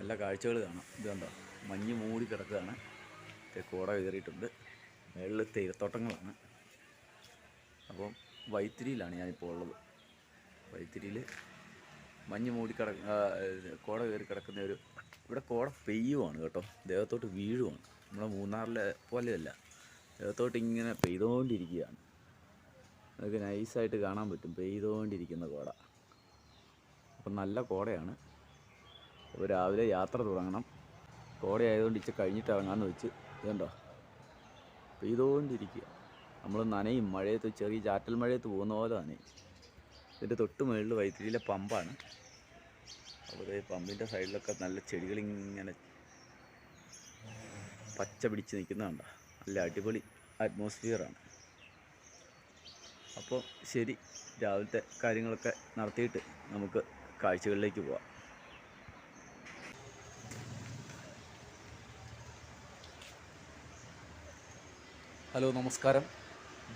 നല്ല കാഴ്ചകൾ കാണാം. ഇത് കണ്ടോ, മഞ്ഞ് മൂടി കിടക്കുകയാണ്. കോട കയറിയിട്ടുണ്ട്. മേളിൽ തേയിലത്തോട്ടങ്ങളാണ്. അപ്പം വൈത്തിരിയിലാണ് ഞാനിപ്പോൾ ഉള്ളത്. വൈത്തിരിയിൽ മഞ്ഞ് മൂടി കോട കയറി കിടക്കുന്ന ഇവിടെ കോട പെയ്യുവാണ് കേട്ടോ, ദേഹത്തോട്ട് വീഴുവാണ്. നമ്മളെ മൂന്നാറിലെ പോലെയല്ല, ദേഹത്തോട്ട് ഇങ്ങനെ പെയ്തുകൊണ്ടിരിക്കുകയാണ്. നമുക്ക് നൈസായിട്ട് കാണാൻ പറ്റും പെയ്തുകൊണ്ടിരിക്കുന്ന കോട. അപ്പം നല്ല കോടയാണ്. അപ്പോൾ രാവിലെ യാത്ര തുടങ്ങണം. കോടയായതുകൊണ്ട് ഇച്ചിരി കഴിഞ്ഞിട്ട് ഇറങ്ങാമെന്ന് വെച്ച്. ഇതുണ്ടോ, പെയ്തുകൊണ്ടിരിക്കുക. നമ്മൾ നനയും, മഴയത്ത് ചെറിയ ചാറ്റൽ മഴയത്ത് പോകുന്ന പോലെ നനയും. ഇതിൻ്റെ തൊട്ട് മുകളിൽ വൈത്തിരിയിലെ പമ്പാണ്. അപ്പോൾ പമ്പിൻ്റെ സൈഡിലൊക്കെ നല്ല ചെടികളിങ്ങനെ പച്ച പിടിച്ച് നിൽക്കുന്നതുണ്ടോ, നല്ല അടിപൊളി അറ്റ്മോസ്ഫിയറാണ്. അപ്പോൾ ശരി, രാവിലത്തെ കാര്യങ്ങളൊക്കെ നടത്തിയിട്ട് നമുക്ക് കാഴ്ചകളിലേക്ക് പോവാം. ഹലോ, നമസ്കാരം.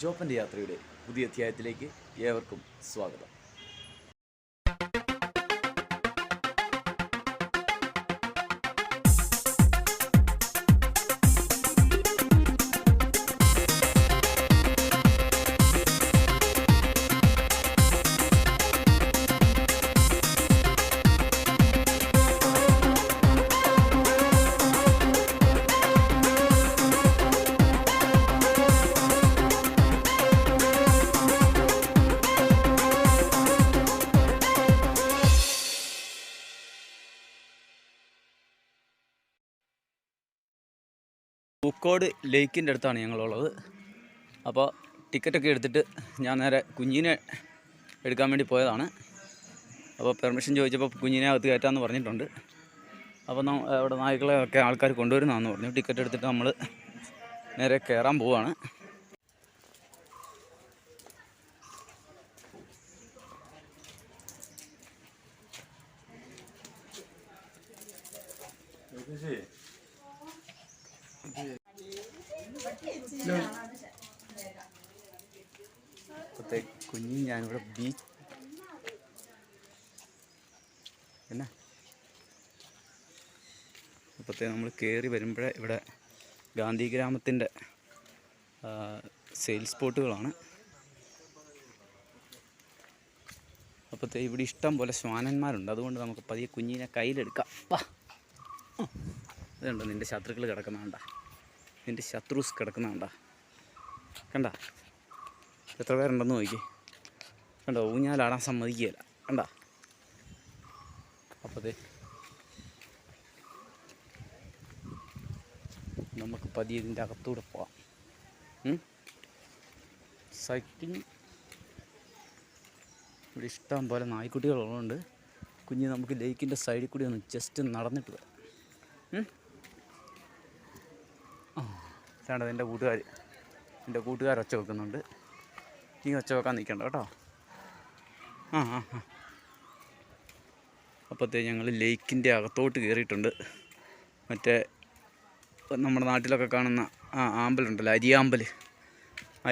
ജോപ്പൻ്റെ യാത്രയുടെ പുതിയ അധ്യായത്തിലേക്ക് ഏവർക്കും സ്വാഗതം. പൂക്കോട് ലേക്കിൻ്റെ അടുത്താണ് ഞങ്ങളുള്ളത്. അപ്പോൾ ടിക്കറ്റൊക്കെ എടുത്തിട്ട് ഞാൻ നേരെ കുഞ്ഞിനെ എടുക്കാൻ വേണ്ടി പോയതാണ്. അപ്പോൾ പെർമിഷൻ ചോദിച്ചപ്പോൾ കുഞ്ഞിനെ അകത്ത് കയറ്റാമെന്ന് പറഞ്ഞിട്ടുണ്ട്. അപ്പോൾ അവിടെ നായ്ക്കളെയൊക്കെ ആൾക്കാർ കൊണ്ടുവരുന്നതാണെന്ന് പറഞ്ഞു. ടിക്കറ്റ് എടുത്തിട്ട് നമ്മൾ നേരെ കയറാൻ പോവുകയാണ്. അപ്പോഴത്തെ കുഞ്ഞി ഞാനിവിടെ ബീച്ച് എന്നാ അപ്പോഴത്തെ നമ്മൾ കയറി വരുമ്പോഴേ ഇവിടെ ഗാന്ധി ഗ്രാമത്തിൻ്റെ സെയിൽ സ്പോട്ടുകളാണ്. അപ്പോഴത്തെ ഇവിടെ ഇഷ്ടം പോലെ ശ്വാനന്മാരുണ്ട്. അതുകൊണ്ട് നമുക്ക് പതിയെ കുഞ്ഞിനെ കയ്യിലെടുക്കാം. ഇതുണ്ടോ, നിൻ്റെ ശത്രുക്കൾ കിടക്കുന്ന കണ്ട, നിൻ്റെ ശത്രുസ് കിടക്കുന്ന കണ്ട, കണ്ട എത്ര പേരുണ്ടെന്ന് നോക്കി. കണ്ടോ, ഊഞ്ഞാലാടാൻ സമ്മതിക്കുകയില്ല. കണ്ട. അപ്പോഴത്തെ നമുക്ക് പതിയെ ഇതിൻ്റെ അകത്തൂടെ പോവാം. സൈക്ലിങ് ഇവിടെ ഇഷ്ടം പോലെ നായ്ക്കുട്ടികളുള്ളതുകൊണ്ട് കുഞ്ഞ് നമുക്ക് ലേക്കിൻ്റെ സൈഡിൽ കൂടി ഒന്ന് ജസ്റ്റ് നടന്നിട്ട് വരാം. ചേട്ടാ, എൻ്റെ കൂട്ടുകാർ ഒച്ച വെക്കുന്നുണ്ട്. നീ ഒച്ച വെക്കാൻ നിൽക്കണ്ട കേട്ടോ. അപ്പോഴത്തേ ഞങ്ങൾ ലേക്കിൻ്റെ അകത്തോട്ട് കയറിയിട്ടുണ്ട്. മറ്റേ നമ്മുടെ നാട്ടിലൊക്കെ കാണുന്ന ആമ്പലുണ്ടല്ലോ,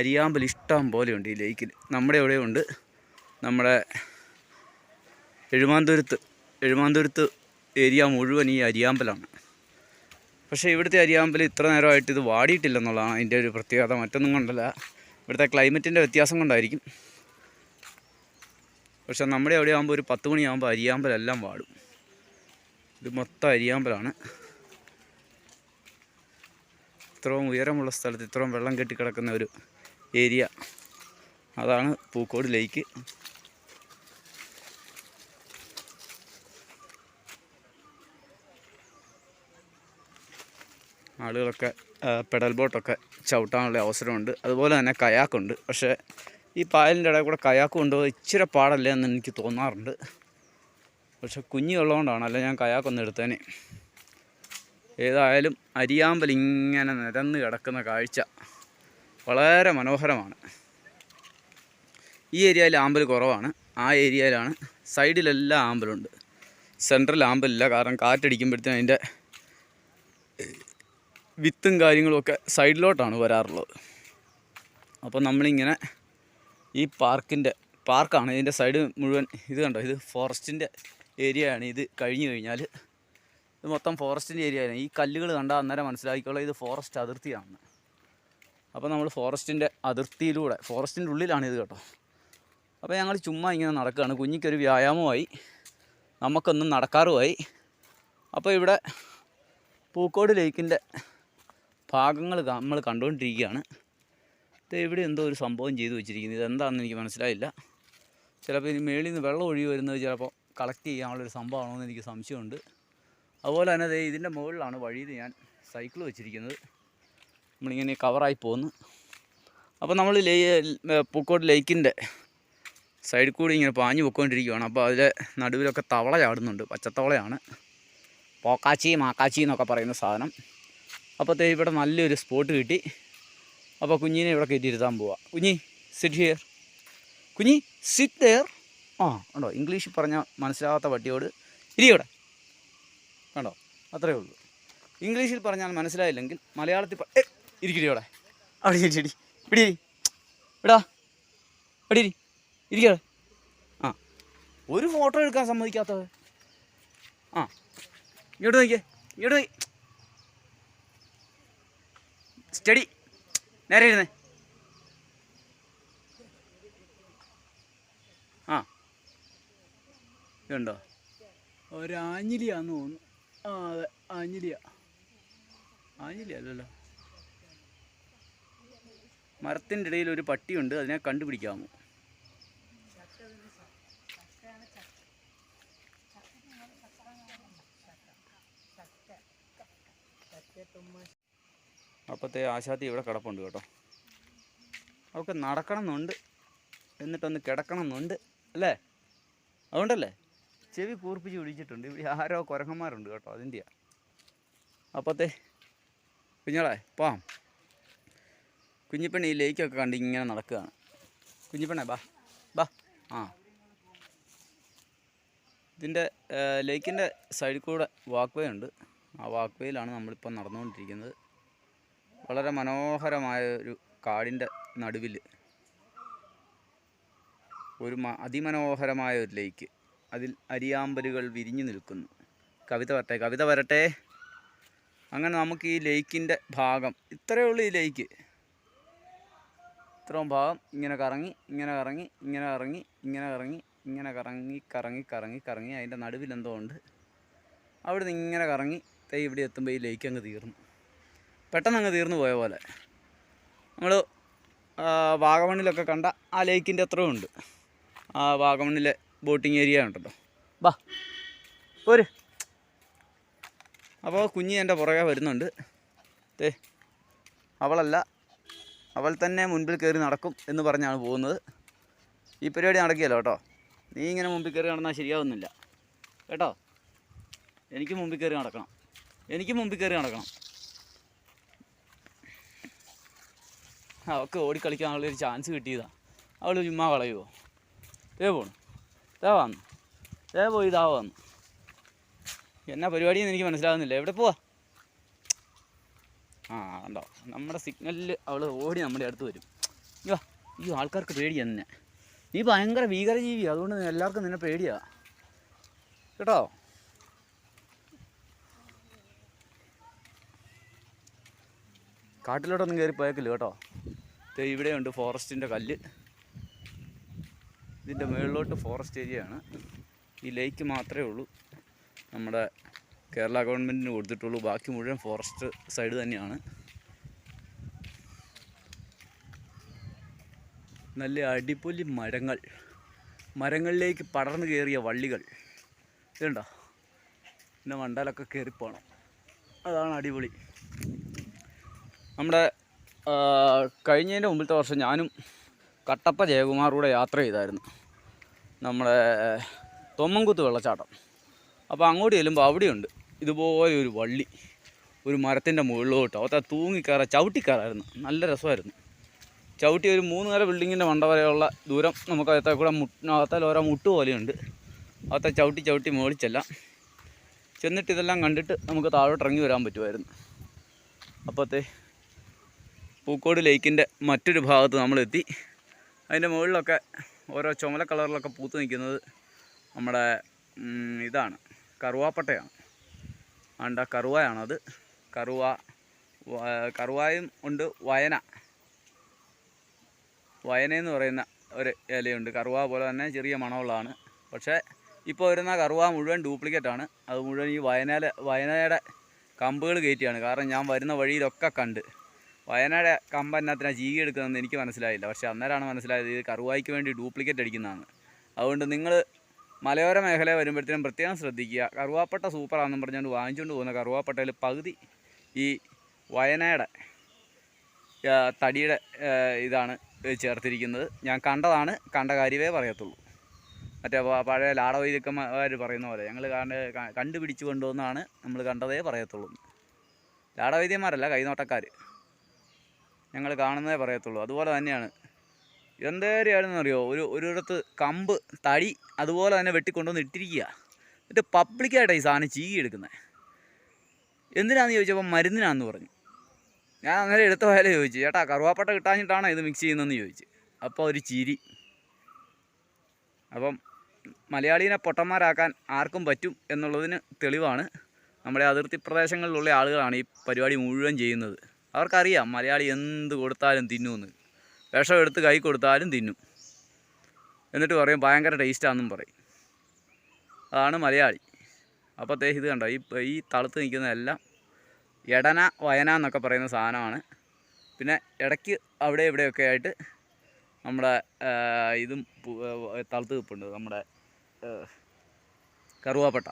അരിയാമ്പൽ ഇഷ്ടം പോലെയുണ്ട് ഈ ലേക്കിൽ. നമ്മുടെ എവിടെയുണ്ട്, നമ്മുടെ എഴുമാന്തുരുത്ത് ഏരിയ മുഴുവൻ ഈ അരിയാമ്പലാണ്. പക്ഷേ ഇവിടുത്തെ അരിയാമ്പൽ ഇത്ര നേരമായിട്ട് ഇത് വാടിയിട്ടില്ലെന്നുള്ളതാണ് അതിൻ്റെ ഒരു പ്രത്യേകത. മറ്റൊന്നും കൊണ്ടല്ല, ഇവിടുത്തെ ക്ലൈമറ്റിൻ്റെ വ്യത്യാസം കൊണ്ടായിരിക്കും. പക്ഷെ നമ്മുടെ അവിടെ ആകുമ്പോൾ ഒരു 10 മണിയാകുമ്പോൾ അരിയാമ്പലെല്ലാം വാടും. ഇത് മൊത്തം അരിയാമ്പലാണ്. ഇത്രയും ഉയരമുള്ള സ്ഥലത്ത് ഇത്രയും വെള്ളം കെട്ടിക്കിടക്കുന്ന ഒരു ഏരിയ, അതാണ് പൂക്കോട് ലേക്ക്. ആളുകളൊക്കെ പെഡൽ ബോട്ടൊക്കെ ചവിട്ടാനുള്ള അവസരമുണ്ട്. അതുപോലെ തന്നെ കയാക്കുണ്ട്. പക്ഷേ ഈ പായലിൻ്റെ ഇടയിൽ കൂടെ കയാക്ക് കൊണ്ടുപോയി ഇച്ചിരി പാടല്ലേ എന്ന് എനിക്ക് തോന്നാറുണ്ട്. പക്ഷെ കുഞ്ഞുള്ളതുകൊണ്ടാണ്, അല്ല ഞാൻ കയാക്കൊന്നും എടുത്തേനെ. ഏതായാലും അരിയാമ്പൽ ഇങ്ങനെ നിരന്ന് കിടക്കുന്ന കാഴ്ച വളരെ മനോഹരമാണ്. ഈ ഏരിയയിൽ ആമ്പൽ കുറവാണ്. ആ ഏരിയയിലാണ്, സൈഡിലെല്ലാം ആമ്പലുണ്ട്. സെൻട്രൽ ആമ്പലില്ല, കാരണം കാറ്റടിക്കുമ്പോഴത്തേനും അതിൻ്റെ വിത്തും കാര്യങ്ങളുമൊക്കെ സൈഡിലോട്ടാണ് വരാറുള്ളത്. അപ്പോൾ നമ്മളിങ്ങനെ ഈ പാർക്കാണ് ഇതിൻ്റെ സൈഡ് മുഴുവൻ. ഇത് കണ്ടോ, ഇത് ഫോറസ്റ്റിൻ്റെ ഏരിയയാണ്. ഇത് കഴിഞ്ഞ് കഴിഞ്ഞാൽ ഇത് മൊത്തം ഫോറസ്റ്റിൻ്റെ ഏരിയ ആയിരുന്നു. ഈ കല്ലുകൾ കണ്ടാൽ അന്നേരം മനസ്സിലാക്കിക്കോളാം ഇത് ഫോറസ്റ്റ് അതിർത്തിയാണ്. അപ്പോൾ നമ്മൾ ഫോറസ്റ്റിൻ്റെ അതിർത്തിയിലൂടെ, ഫോറസ്റ്റിൻ്റെ ഉള്ളിലാണ് ഇത് കേട്ടോ. അപ്പോൾ ഞങ്ങൾ ചുമ്മാ ഇങ്ങനെ നടക്കുകയാണ്. കുഞ്ഞിക്കൊരു വ്യായാമമായി, നമുക്കൊന്നും നടക്കാറുമായി. അപ്പോൾ ഇവിടെ പൂക്കോട് ലേക്കിൻ്റെ ഭാഗങ്ങൾ നമ്മൾ കണ്ടുകൊണ്ടിരിക്കുകയാണ്. ഇവിടെ എന്തോ ഒരു സംഭവം ചെയ്തു വെച്ചിരിക്കുന്നത്, ഇതെന്താണെന്ന് എനിക്ക് മനസ്സിലായില്ല. ചിലപ്പോൾ ഇനി മേളിൽ നിന്ന് വെള്ളം ഒഴുകി വരുന്നത് ചിലപ്പോൾ കളക്ട് ചെയ്യാനുള്ളൊരു സംഭവമാണോ എന്ന് എനിക്ക് സംശയമുണ്ട്. അതുപോലെ തന്നെ ഇതിൻ്റെ മുകളിലാണ് വഴിയിൽ ഞാൻ സൈക്കിൾ വെച്ചിരിക്കുന്നത്. നമ്മളിങ്ങനെ കവറായി പോകുന്നു. അപ്പോൾ നമ്മൾ പൂക്കോട് ലേക്കിൻ്റെ സൈഡിൽ കൂടി ഇങ്ങനെ പാഞ്ഞു പൊയ്ക്കൊണ്ടിരിക്കുകയാണ്. അപ്പോൾ അതിലെ നടുവിലൊക്കെ തവള ചാടുന്നുണ്ട്. പച്ചത്തവളയാണ്, പോക്കാച്ചി മാക്കാച്ചി എന്നൊക്കെ പറയുന്ന സാധനം. അപ്പോഴത്തേ ഇവിടെ നല്ലൊരു സ്പോട്ട് കിട്ടി. അപ്പോൾ കുഞ്ഞിനെ ഇവിടെ കയറ്റിയിരുത്താൻ പോവാം. കുഞ്ഞി സിറ്റ് ഹിയർ, കുഞ്ഞി സിറ്റ് ദെയർ. ആ കണ്ടോ, ഇംഗ്ലീഷിൽ പറഞ്ഞാൽ മനസ്സിലാകാത്ത പട്ടിയോട് ഇരിയോടെ, കണ്ടോ, അത്രയേ ഉള്ളൂ. ഇംഗ്ലീഷിൽ പറഞ്ഞാൽ മനസ്സിലായില്ലെങ്കിൽ മലയാളത്തിൽ ഇരിക്കടിയോടെ, അവിടെ ശരി ഇവിടെ ഇടാ, അവിടെ ഇരിക്കടെ. ആ ഒരു ഫോട്ടോ എടുക്കാൻ സമ്മതിക്കാത്തത്. ആ ഇങ്ങോട്ട് നോക്കിയേ, ഇങ്ങോട്ട് നോക്കി, സ്റ്റഡി, നേരെ ഇരുന്നേ. ആ ഇതുണ്ടോ, ഒരാഞ്ഞിലിയാന്ന് തോന്നുന്നു. ആ അതെ, ആഞ്ഞിലിയ അല്ലല്ലോ. മരത്തിൻ്റെ ഇടയിൽ ഒരു പട്ടിയുണ്ട്, അതിനെ കണ്ടുപിടിക്കാമോ? അപ്പോഴത്തെ ആശാത്തി ഇവിടെ കിടപ്പുണ്ട് കേട്ടോ. അവൾക്ക് നടക്കണം എന്നുണ്ട്, എന്നിട്ടൊന്ന് കിടക്കണം എന്നുണ്ട് അല്ലേ? അതുകൊണ്ടല്ലേ ചെവി കൂർപ്പിച്ച് പിടിച്ചിട്ടുണ്ട്. ഇവിടെ ആരോ കുരങ്ങന്മാരുണ്ട് കേട്ടോ, അതിൻ്റെയാ. അപ്പോഴത്തെ കുഞ്ഞോളെ പാം, കുഞ്ഞിപ്പെണ്ണ ഈ ലേക്കൊക്കെ കണ്ട് ഇങ്ങനെ നടക്കുകയാണ്. കുഞ്ഞിപ്പെണ്ണേ ബാ ബാ. ആ ഇതിൻ്റെ ലേക്കിൻ്റെ സൈഡിൽ കൂടെ വാക്ക് വേ ഉണ്ട്. ആ വാക്ക് വേയിലാണ് നമ്മളിപ്പോൾ നടന്നുകൊണ്ടിരിക്കുന്നത്. വളരെ മനോഹരമായ ഒരു കാടിൻ്റെ നടുവിൽ ഒരു അതിമനോഹരമായ ഒരു ലേക്ക്, അതിൽ അരിയാമ്പലുകൾ വിരിഞ്ഞു നിൽക്കുന്നു. കവിത വരട്ടെ, കവിത വരട്ടെ. അങ്ങനെ നമുക്ക് ഈ ലേക്കിൻ്റെ ഭാഗം ഇത്രയേ ഉള്ളൂ. ഈ ലേക്ക് ഇത്രയും ഭാഗം ഇങ്ങനെ കറങ്ങി ഇങ്ങനെ കറങ്ങി ഇങ്ങനെ കറങ്ങി ഇങ്ങനെ കറങ്ങി ഇങ്ങനെ കറങ്ങി കറങ്ങി കറങ്ങി കറങ്ങി അതിൻ്റെ നടുവിൽ എന്തോ ഉണ്ട്. അവിടെ നിന്ന് ഇങ്ങനെ കറങ്ങി ഇവിടെ എത്തുമ്പോൾ ഈ ലേക്ക് അങ്ങ് തീർന്നു, പെട്ടെന്ന് അങ്ങ് തീർന്നു പോയ പോലെ. നമ്മൾ വാഗമണ്ണിലൊക്കെ കണ്ട ആ ലേക്കിൻ്റെ അത്രയും ഉണ്ട്. ആ വാഗമണ്ണിലെ ബോട്ടിങ് ഏരിയ ഉണ്ടല്ലോ, ബാ പോര്. അപ്പോൾ കുഞ്ഞി എൻ്റെ പുറകെ വരുന്നുണ്ട്. അവളല്ല, അവൾ തന്നെ മുൻപിൽ കയറി നടക്കും എന്ന് പറഞ്ഞാണ് പോകുന്നത്. ഈ പരിപാടി നടക്കുകയല്ലോ കേട്ടോ. നീ ഇങ്ങനെ മുമ്പിൽ കയറി നടന്നാൽ ശരിയാവുന്നില്ല കേട്ടോ. എനിക്ക് മുമ്പിൽ കയറി നടക്കണം, എനിക്ക് മുമ്പിൽ കയറി നടക്കണം. അവൾക്ക് ഓടിക്കളിക്കാനുള്ളൊരു ചാൻസ് കിട്ടിയതാണ്, അവൾ ചുമ്മാ കളയുമോ? പോണു, വന്നു, പോയി വന്നു. എന്നാ പരിപാടിയെന്ന് എനിക്ക് മനസ്സിലാകുന്നില്ല. എവിടെ പോവാ? ആ ഉണ്ടോ, നമ്മുടെ സിഗ്നലിൽ അവൾ ഓടി നമ്മുടെ അടുത്ത് വരും. ഈ ആൾക്കാർക്ക് പേടിയാണ് നിന്നെ, നീ ഭയങ്കര ഭീകരജീവിയാണ്, അതുകൊണ്ട് എല്ലാവർക്കും നിന്നെ പേടിയാണ് കേട്ടോ. കാട്ടിലോട്ടൊന്നും കയറി പോയേക്കില്ല കേട്ടോ. ഇവിടെയുണ്ട് ഫോറസ്റ്റിൻ്റെ കല്ല്. ഇതിൻ്റെ മുകളിലോട്ട് ഫോറസ്റ്റ് ഏരിയയാണ്. ഈ ലേക്ക് മാത്രമേ ഉള്ളൂ നമ്മുടെ കേരള ഗവൺമെൻറ്റിന് കൊടുത്തിട്ടുള്ളൂ. ബാക്കി മുഴുവൻ ഫോറസ്റ്റ് സൈഡ് തന്നെയാണ്. നല്ല അടിപൊളി മരങ്ങൾ, മരങ്ങളിലേക്ക് പടർന്നു കയറിയ വള്ളികൾ ഇതുണ്ടോ. പിന്നെ മണ്ടലൊക്കെ കയറിപ്പോണം, അതാണ് അടിപൊളി. നമ്മുടെ കഴിഞ്ഞതിൻ്റെ മുമ്പത്തെ വർഷം ഞാനും കട്ടപ്പ ജയകുമാറൂടെ യാത്ര ചെയ്തായിരുന്നു, നമ്മുടെ തൊമ്മൻകുത്ത് വെള്ളച്ചാട്ടം. അപ്പോൾ അങ്ങോട്ട് ചെല്ലുമ്പോൾ അവിടെയുണ്ട് ഇതുപോലെ ഒരു വള്ളി, ഒരു മരത്തിൻ്റെ മുകളിലോട്ട് അവത്തെ തൂങ്ങിക്കയറാൻ, ചവിട്ടിക്കയറായിരുന്നു. നല്ല രസമായിരുന്നു. ചവിട്ടി ഒരു 3 നില ബിൽഡിങ്ങിൻ്റെ മണ്ട വരെയുള്ള ദൂരം നമുക്ക് അകത്തെ കൂടെ അകത്തിൽ ഓരോ മുട്ട് പോലെയുണ്ട്. അകത്തെ ചവിട്ടി ചവിട്ടി മേടിച്ചെല്ലാം ചെന്നിട്ട് ഇതെല്ലാം കണ്ടിട്ട് നമുക്ക് താഴോട്ട് ഇറങ്ങി വരാൻ പറ്റുമായിരുന്നു. അപ്പോഴത്തെ പൂക്കോട് ലേക്കിൻ്റെ മറ്റൊരു ഭാഗത്ത് നമ്മളെത്തി. അതിൻ്റെ മുകളിലൊക്കെ ഓരോ ചുമല കളറിലൊക്കെ പൂത്ത് നിൽക്കുന്നത് നമ്മുടെ ഇതാണ്, കറുവാപ്പട്ടയാണ്. ആണ്ട കറുവയാണത്. കറുവായും ഉണ്ട്. വയനയെന്ന് പറയുന്ന ഒരു ഇലയുണ്ട്. കറുവ പോലെ തന്നെ ചെറിയ മണമുള്ളതാണ്. പക്ഷേ ഇപ്പോൾ വരുന്ന കറുവ മുഴുവൻ ഡ്യൂപ്ലിക്കേറ്റാണ്. അത് മുഴുവൻ ഈ വയനയുടെ കമ്പുകൾ കയറ്റിയാണ്. കാരണം ഞാൻ വരുന്ന വഴിയിലൊക്കെ കണ്ട് വയനയുടെ കമ്പ് എന്നത്തിനാണ് ചീകി എടുക്കുന്നതെന്ന് എനിക്ക് മനസ്സിലായില്ല. പക്ഷേ അന്നേരമാണ് മനസ്സിലായത് ഇത് കറുവായ്ക്ക് വേണ്ടി ഡ്യൂപ്ലിക്കേറ്റ് അടിക്കുന്നതാണ്. അതുകൊണ്ട് നിങ്ങൾ മലയോര മേഖല വരുമ്പോഴത്തേനും പ്രത്യേകം ശ്രദ്ധിക്കുക. കറുവാപ്പട്ട സൂപ്പറാണെന്നും പറഞ്ഞുകൊണ്ട് വാങ്ങിച്ചുകൊണ്ട് പോകുന്ന കറുവാപ്പട്ടയിൽ പകുതി ഈ വയനയുടെ തടിയുടെ ഇതാണ് ചേർത്തിരിക്കുന്നത്. ഞാൻ കണ്ടതാണ്, കണ്ട കാര്യമേ പറയത്തുള്ളൂ. മറ്റേ പഴയ ലാടവൈദ്യക്കന്മാർ പറയുന്ന പോലെ ഞങ്ങൾ കണ്ടുപിടിച്ച് കൊണ്ടുവന്നാണ് നമ്മൾ കണ്ടതേ പറയത്തുള്ളൂ. ലാടവൈദ്യന്മാരല്ല, കൈനോട്ടക്കാർ. ഞങ്ങൾ കാണുന്നതേ പറയത്തുള്ളൂ. അതുപോലെ തന്നെയാണ് എന്തേരെയാണെന്നറിയോ, ഒരിടത്ത് കമ്പ് തടി അതുപോലെ തന്നെ വെട്ടിക്കൊണ്ടുവന്ന് ഇട്ടിരിക്കുക. എന്നിട്ട് പബ്ലിക്കായിട്ടാണ് ഈ സാധനം ചീകി എടുക്കുന്നത്. എന്തിനാണെന്ന് ചോദിച്ചപ്പോൾ മരുന്നിനാണെന്ന് പറഞ്ഞു. ഞാൻ അങ്ങനെ എടുത്ത പോയാലേ ചോദിച്ചു, ചേട്ടാ കറുവാപ്പട്ട കിട്ടാഞ്ഞിട്ടാണോ ഇത് മിക്സ് ചെയ്യുന്നതെന്ന് ചോദിച്ചു. അപ്പോൾ ഒരു ചിരി. അപ്പം മലയാളീനെ പൊട്ടന്മാരാക്കാൻ ആർക്കും പറ്റും എന്നുള്ളതിന് തെളിവാണ്. നമ്മുടെ അതിർത്തി പ്രദേശങ്ങളിലുള്ള ആളുകളാണ് ഈ പരിപാടി മുഴുവൻ ചെയ്യുന്നത്. അവർക്കറിയാം മലയാളി എന്ത് കൊടുത്താലും തിന്നുമെന്ന്. വിഷം എടുത്ത് കൈ കൊടുത്താലും തിന്നും. എന്നിട്ട് പറയും ഭയങ്കര ടേസ്റ്റാണെന്നും പറയും. അതാണ് മലയാളി. അപ്പോൾ ഇത് കണ്ടോ, ഈ തളുത്ത് നിൽക്കുന്നതെല്ലാം വയന എന്നൊക്കെ പറയുന്ന സാധനമാണ്. പിന്നെ ഇടയ്ക്ക് അവിടെ ഇവിടെയൊക്കെ ആയിട്ട് നമ്മുടെ ഇതും തളുത്ത് നിൽപ്പുണ്ട്, നമ്മുടെ കറുവാപ്പട്ട.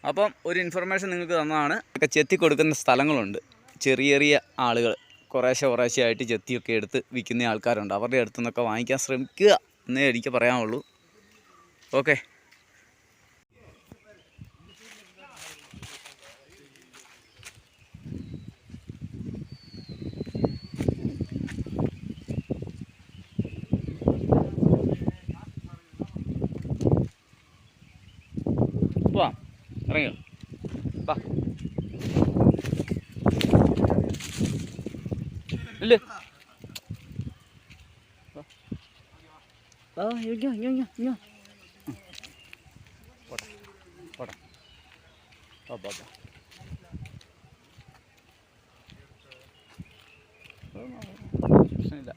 അപ്പം ഒരു ഇൻഫർമേഷൻ നിങ്ങൾക്ക് തന്നതാണ്. ഒക്കെ ചെത്തി കൊടുക്കുന്ന സ്ഥലങ്ങളുണ്ട്. ചെറിയ ചെറിയ ആളുകൾ കുറേശ്ശെ ആയിട്ട് ചെത്തിയൊക്കെ എടുത്ത് വിൽക്കുന്ന ആൾക്കാരുണ്ട്. അവരുടെ അടുത്തു നിന്നൊക്കെ വാങ്ങിക്കാൻ ശ്രമിക്കുക എന്നേ എനിക്ക് പറയാനുള്ളൂ. ഓക്കെ. പോവാം, ഇറങ്ങിയോ? വാ. ഇല്ലേ പോട്ടെ. പ്രശ്നമില്ല,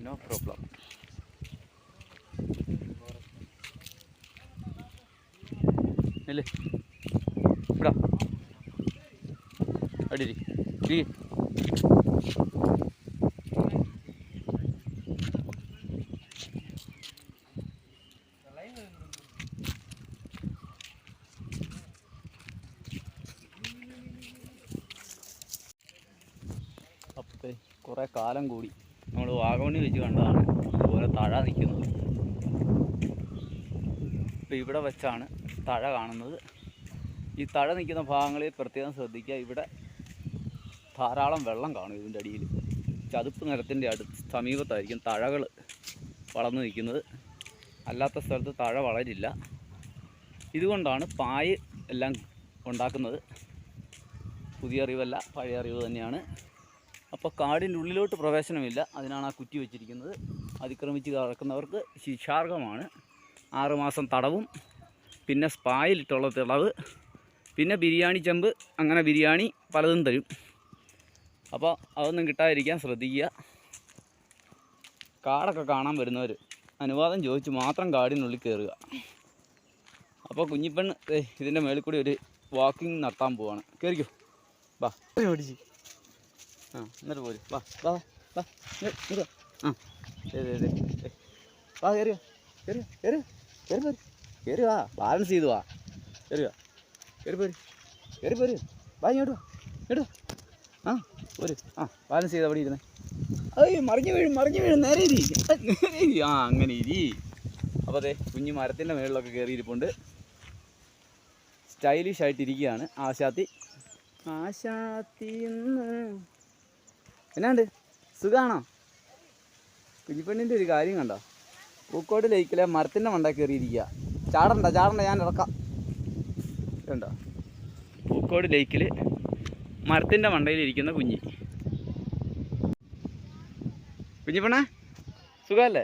നോ പ്രോബ്ലം. ഇല്ലേ ഇടാ അടിരി. അപ്പോഴത്തെ കുറേ കാലം കൂടി നമ്മൾ വാഗമണ്ണി വെച്ച് കണ്ടതാണ് ഇതുപോലെ തഴ നിൽക്കുന്നത്. ഇപ്പോൾ ഇവിടെ വെച്ചാണ് തഴ കാണുന്നത്. ഈ തഴ നിൽക്കുന്ന ഭാഗങ്ങളിൽ പ്രത്യേകം ശ്രദ്ധിക്കുക. ഇവിടെ ധാരാളം വെള്ളം കാണും. ഇതിൻ്റെ അടിയിൽ ചതുപ്പ് നിലത്തിൻ്റെ സമീപത്തായിരിക്കും തഴകൾ വളർന്നു നിൽക്കുന്നത്. അല്ലാത്ത സ്ഥലത്ത് തഴ വളരില്ല. ഇതുകൊണ്ടാണ് പായ് എല്ലാം ഉണ്ടാക്കുന്നത്. പുതിയ അറിവല്ല, പഴയ അറിവ് തന്നെയാണ്. അപ്പോൾ കാടിൻ്റെ ഉള്ളിലോട്ട് പ്രവേശനമില്ല. അതിനാണ് ആ കുറ്റി വെച്ചിരിക്കുന്നത്. അതിക്രമിച്ച് കടക്കുന്നവർക്ക് ശിക്ഷാർഹമാണ് 6 മാസം തടവും, പിന്നെ സ്പായിലിട്ടുള്ള തിളവ്, പിന്നെ ബിരിയാണി ചെമ്പ്, അങ്ങനെ ബിരിയാണി പലതും തരും. അപ്പോൾ അതൊന്നും കിട്ടാതിരിക്കാൻ ശ്രദ്ധിക്കുക. കാടൊക്കെ കാണാൻ വരുന്നവർ അനുവാദം ചോദിച്ച് മാത്രം കാടിനുള്ളിൽ കയറുക. അപ്പോൾ കുഞ്ഞിപ്പെണ്ണ് ഇതിൻ്റെ മേളിൽ കൂടി ഒരു വാക്കിംഗ് നടത്താൻ പോവാണ്. കയറിക്കോ, വാ. ഓടിച്ച് എന്നിട്ട് പോരും. വാ വാ വാ വാ കയറിയോ കയറി വാ. ബാലൻസ് ചെയ്തു വാ. കയറി പോര് വാ. ഇങ്ങോട്ട് വാ. ഒരു ബാലൻസ് ചെയ്ത് അവിടെ ഇരുന്നേ. മറിഞ്ഞു വീഴും. നേരെ ഇരി. അങ്ങനെ ഇരി. അപ്പോൾ അതെ കുഞ്ഞ് മരത്തിൻ്റെ മുകളിലൊക്കെ കയറിയിരിപ്പുണ്ട്. സ്റ്റൈലിഷ് ആയിട്ടിരിക്കുകയാണ് ആശാത്തി. എന്നാണ്ട് സുഖമാണോ? കുഞ്ഞിപ്പെണ്ണിൻ്റെ ഒരു കാര്യം കണ്ടോ, പൂക്കോട് ലേക്കിലെ മരത്തിൻ്റെ മണ്ട കയറിയിരിക്കുക. ചാടണ്ട ഞാൻ ഇറക്കാം. കണ്ടോ, പൂക്കോട് ലേക്കിൽ മരത്തിൻ്റെ മണ്ടയിലിരിക്കുന്ന കുഞ്ഞിപ്പെണ്ണ സുഖമല്ലേ?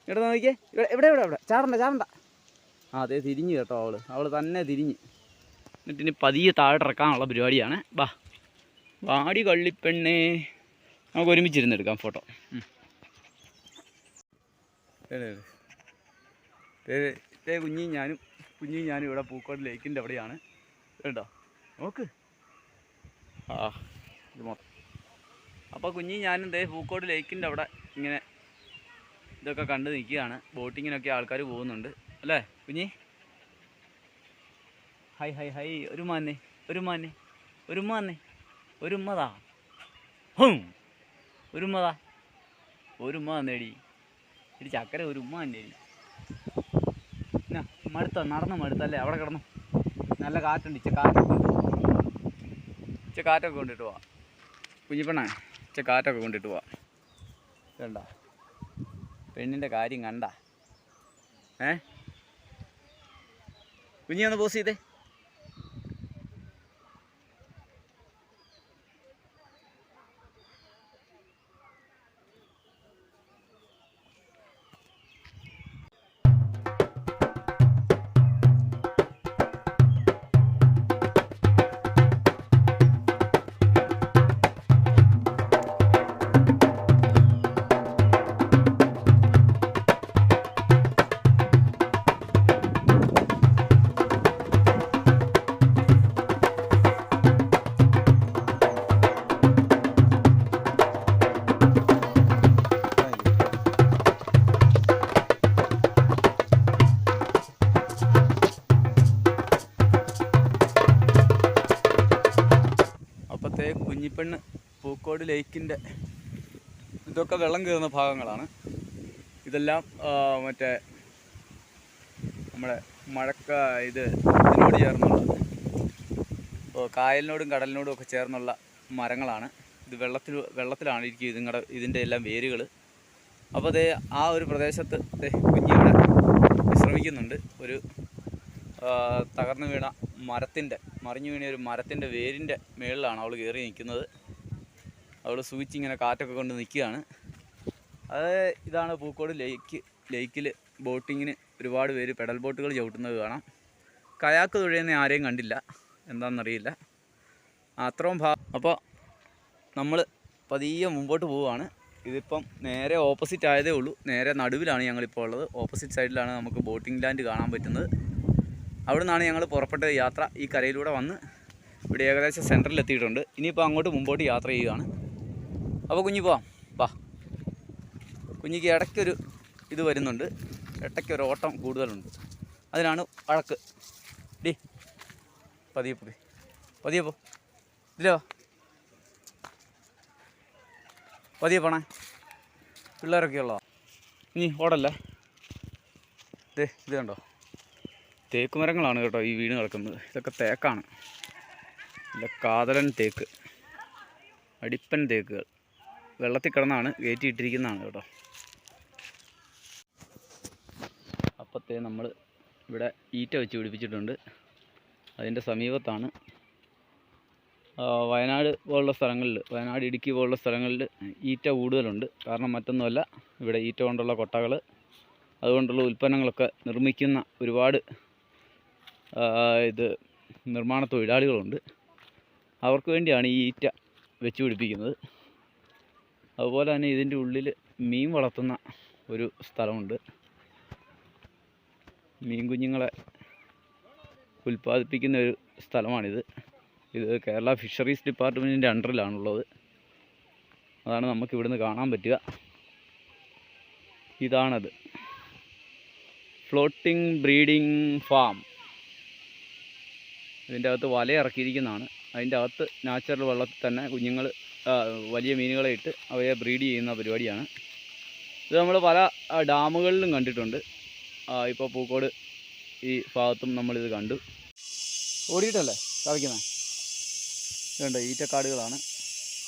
ഇവിടെ നോക്കിയേ. ഇവിടെ ചാടണ്ട. അതെ തിരിഞ്ഞ് കേട്ടോ, അവൾ തന്നെ തിരിഞ്ഞ്. എന്നിട്ടിനി പതിയെ താഴെ ഇറക്കാനുള്ള പരിപാടിയാണ്. വാടി കള്ളിപ്പെണ്ണേ. നമുക്ക് ഒരുമിച്ചിരുന്നെടുക്കാം ഫോട്ടോ. കുഞ്ഞിയും ഞാനും ഇവിടെ പൂക്കോട് ലേക്കിൻ്റെ അവിടെയാണ്. കേട്ടോ നോക്ക്. ഇത് മൊത്തം. അപ്പോൾ കുഞ്ഞിയും ഞാനും പൂക്കോട് ലേക്കിൻ്റെ അവിടെ ഇങ്ങനെ ഇതൊക്കെ കണ്ട് നിൽക്കുകയാണ്. ബോട്ടിങ്ങിനൊക്കെ ആൾക്കാർ പോകുന്നുണ്ട് അല്ലേ കുഞ്ഞി? High high high. ഒരു ഉമ്മതാ. ഒരു ഉമ്മ തന്നേടി. ഇടി ചക്കര ഒരു ഉമ്മ തന്നേടി. നടന്നു മടുത്തല്ലേ? അവിടെ കിടന്നു. നല്ല കാറ്റുണ്ട്. കാറ്റൊക്കെ കൊണ്ടിട്ട് പോവാം കുഞ്ഞിപ്പെണ്ണ. കാറ്റൊക്കെ കൊണ്ടിട്ട് പോവാം. കണ്ട പെണ്ണിൻ്റെ കാര്യം കണ്ട. കുഞ്ഞി ഒന്ന് പോസ് ചെയ്തേ. കുഞ്ഞിപ്പെണ്ണ് പൂക്കോട് ലേക്കിൻ്റെ ഇതൊക്കെ വെള്ളം കയറുന്ന ഭാഗങ്ങളാണ്. ഇതെല്ലാം മറ്റേ നമ്മുടെ ഇതിനോട് ചേർന്നുള്ള കായലിനോടും കടലിനോടും ഒക്കെ ചേർന്നുള്ള മരങ്ങളാണ്. ഇത് വെള്ളത്തിലാണ് ഇരിക്കുക ഇതിൻ്റെ എല്ലാം വേരുകൾ. അപ്പോൾ ആ ഒരു പ്രദേശത്ത് കുഞ്ഞിവിടെ വിശ്രമിക്കുന്നുണ്ട്. ഒരു മറിഞ്ഞു വീണ ഒരു മരത്തിൻ്റെ വേരിൻ്റെ മുകളിലാണ് അവൾ കയറി നിൽക്കുന്നത്. അവൾ സൂചിച്ചിങ്ങനെ കാറ്റൊക്കെ കൊണ്ട് നിൽക്കുകയാണ്. ഇതാണ് പൂക്കോട് ലേക്കിൽ ബോട്ടിങ്ങിന് ഒരുപാട് പേര് പെഡൽ ബോട്ടുകൾ ചവിട്ടുന്നത് കാണാം. കയാക്ക് തുഴയുന്ന ആരെയും കണ്ടില്ല, എന്താണെന്നറിയില്ല. അത്രയും അപ്പോൾ നമ്മൾ പതിയെ മുമ്പോട്ട് പോവുകയാണ്. ഇതിപ്പം നേരെ ഓപ്പോസിറ്റ് ആയതേ ഉള്ളൂ. നേരെ നടുവിലാണ് ഞങ്ങളിപ്പോൾ ഉള്ളത്. ഓപ്പോസിറ്റ് സൈഡിലാണ് നമുക്ക് ബോട്ടിംഗ് ലാൻഡ് കാണാൻ പറ്റുന്നത്. അവിടെ നിന്നാണ് ഞങ്ങൾ പുറപ്പെട്ട യാത്ര. ഈ കരയിലൂടെ വന്ന് ഇവിടെ ഏകദേശം സെൻറ്ററിലെത്തിയിട്ടുണ്ട്. ഇനിയിപ്പോൾ അങ്ങോട്ട് മുമ്പോട്ട് യാത്ര ചെയ്യുകയാണ്. അപ്പോൾ കുഞ്ഞി പോവാം. കുഞ്ഞിക്ക് ഇടയ്ക്കൊരു ഇത് വരുന്നുണ്ട്. ഇടയ്ക്കൊരു ഓട്ടം കൂടുതലുണ്ട്. അതിനാണ് വഴക്ക്. പതിയെ പോ. ഇതിലോ പതിയെ പോണേ. പിള്ളേരൊക്കെ ഉള്ളോ? ഇനി ഓടല്ലേ. ഇത് കണ്ടോ, തേക്ക് മരങ്ങളാണ് കേട്ടോ ഈ വീണ് കിടക്കുന്നത്. ഇതൊക്കെ തേക്കാണ്. ഇല്ല, കാതലൻ തേക്ക്, അടിപ്പൻ തേക്കുകൾ വെള്ളത്തിൽ കിടന്നാണ് കയറ്റിയിട്ടിരിക്കുന്നതാണ് കേട്ടോ. അപ്പത്തെ നമ്മൾ ഇവിടെ ഈറ്റ വെച്ച് പിടിപ്പിച്ചിട്ടുണ്ട്. അതിൻ്റെ സമീപത്താണ് വയനാട് ഇടുക്കി പോലുള്ള സ്ഥലങ്ങളിൽ ഈറ്റ കൂടുതലുണ്ട്. കാരണം മറ്റൊന്നുമല്ല, ഇവിടെ ഈറ്റ കൊണ്ടുള്ള കൊട്ടകൾ, അതുകൊണ്ടുള്ള ഉൽപ്പന്നങ്ങളൊക്കെ നിർമ്മിക്കുന്ന ഒരുപാട് നിർമ്മാണ തൊഴിലാളികളുണ്ട്. അവർക്ക് വേണ്ടിയാണ് ഈ ഈറ്റ വെച്ച് പിടിപ്പിക്കുന്നത്. അതുപോലെ തന്നെ ഇതിൻ്റെ ഉള്ളിൽ മീൻ വളർത്തുന്ന ഒരു സ്ഥലമുണ്ട്. മീൻ കുഞ്ഞുങ്ങളെ ഉൽപ്പാദിപ്പിക്കുന്ന ഒരു സ്ഥലമാണിത്. ഇത് കേരള ഫിഷറീസ് ഡിപ്പാർട്ട്മെൻറ്റിൻ്റെ അണ്ടറിലാണുള്ളത്. അതാണ് നമുക്ക് ഇവിടുന്ന് കാണാൻ പറ്റുക. ഇതാണത്, ഫ്ലോട്ടിംഗ് ബ്രീഡിംഗ് ഫാം. ഇതിൻ്റെ അകത്ത് വല ഇറക്കിയിരിക്കുന്നതാണ്. അതിൻ്റെ അകത്ത് നാച്ചുറൽ വെള്ളത്തിൽ തന്നെ കുഞ്ഞുങ്ങൾ വലിയ മീനുകളെ ഇട്ട് അവയെ ബ്രീഡ് ചെയ്യുന്ന പരിപാടിയാണ്. ഇത് നമ്മൾ പല ഡാമുകളിലും കണ്ടിട്ടുണ്ട്. ഇപ്പോൾ പൂക്കോട് ഈ ഭാഗത്തും നമ്മളിത് കണ്ടു. ഓടിയിട്ടല്ലേ കളിക്കുന്നത്. ഇതുണ്ട്, ഈറ്റക്കാടുകളാണ്.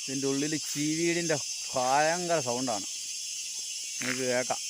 ഇതിൻ്റെ ഉള്ളിൽ ചീവീടിൻ്റെ ഭയങ്കര സൗണ്ടാണ്, നിങ്ങൾക്ക് കേൾക്കാം.